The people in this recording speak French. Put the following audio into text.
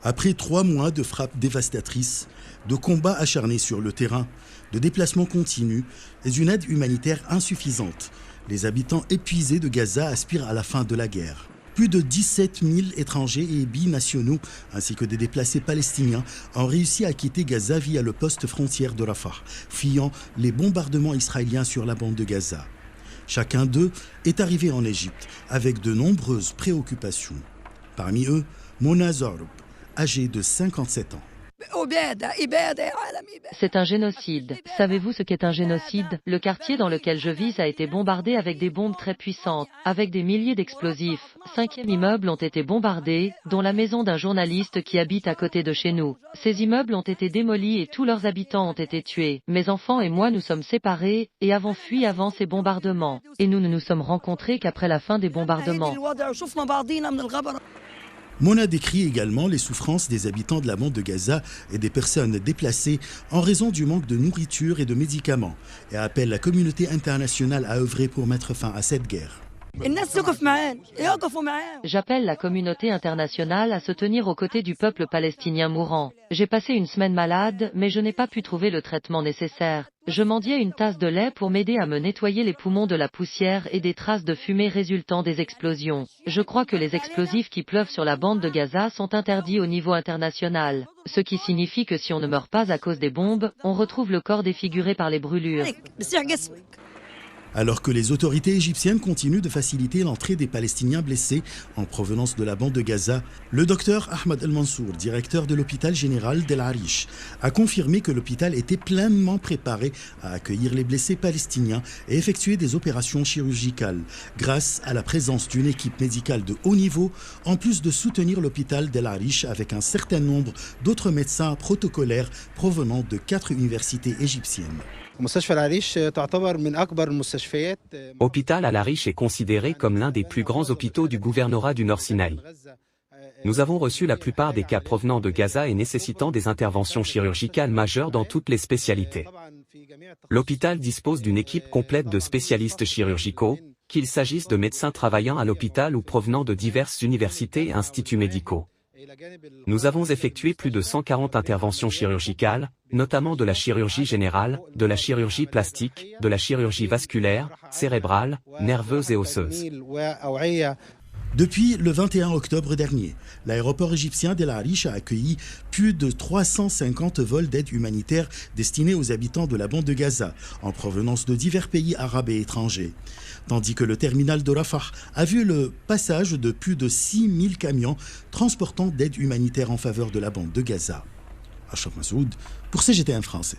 Après 3 mois de frappes dévastatrices, de combats acharnés sur le terrain, de déplacements continus et d'une aide humanitaire insuffisante, les habitants épuisés de Gaza aspirent à la fin de la guerre. Plus de 17 000 étrangers et binationaux, ainsi que des déplacés palestiniens, ont réussi à quitter Gaza via le poste frontière de Rafah, fuyant les bombardements israéliens sur la bande de Gaza. Chacun d'eux est arrivé en Égypte avec de nombreuses préoccupations. Parmi eux, Mona Zorb, âgée de 57 ans. C'est un génocide. Savez-vous ce qu'est un génocide? Le quartier dans lequel je vis a été bombardé avec des bombes très puissantes, avec des milliers d'explosifs. 5e immeubles ont été bombardés, dont la maison d'un journaliste qui habite à côté de chez nous. Ces immeubles ont été démolis et tous leurs habitants ont été tués. Mes enfants et moi nous sommes séparés et avons fui avant ces bombardements. Et nous ne nous sommes rencontrés qu'après la fin des bombardements. Mona décrit également les souffrances des habitants de la bande de Gaza et des personnes déplacées en raison du manque de nourriture et de médicaments et appelle la communauté internationale à œuvrer pour mettre fin à cette guerre. J'appelle la communauté internationale à se tenir aux côtés du peuple palestinien mourant. J'ai passé une semaine malade, mais je n'ai pas pu trouver le traitement nécessaire. Je mendiais une tasse de lait pour m'aider à me nettoyer les poumons de la poussière et des traces de fumée résultant des explosions. Je crois que les explosifs qui pleuvent sur la bande de Gaza sont interdits au niveau international. Ce qui signifie que si on ne meurt pas à cause des bombes, on retrouve le corps défiguré par les brûlures. Alors que les autorités égyptiennes continuent de faciliter l'entrée des Palestiniens blessés en provenance de la bande de Gaza, le docteur Ahmed El Mansour, directeur de l'hôpital général d'El Arish, a confirmé que l'hôpital était pleinement préparé à accueillir les blessés palestiniens et effectuer des opérations chirurgicales, grâce à la présence d'une équipe médicale de haut niveau, en plus de soutenir l'hôpital d'El Arish avec un certain nombre d'autres médecins protocolaires provenant de 4 universités égyptiennes. Hôpital Al Arish est considéré comme l'un des plus grands hôpitaux du gouvernorat du Nord Sinaï. Nous avons reçu la plupart des cas provenant de Gaza et nécessitant des interventions chirurgicales majeures dans toutes les spécialités. L'hôpital dispose d'une équipe complète de spécialistes chirurgicaux, qu'il s'agisse de médecins travaillant à l'hôpital ou provenant de diverses universités et instituts médicaux. Nous avons effectué plus de 140 interventions chirurgicales, notamment de la chirurgie générale, de la chirurgie plastique, de la chirurgie vasculaire, cérébrale, nerveuse et osseuse. Depuis le 21 octobre dernier, l'aéroport égyptien d'El Arish a accueilli plus de 350 vols d'aide humanitaire destinés aux habitants de la bande de Gaza, en provenance de divers pays arabes et étrangers. Tandis que le terminal de Rafah a vu le passage de plus de 6000 camions transportant d'aide humanitaire en faveur de la bande de Gaza. Achraf Massoud pour CGTN français.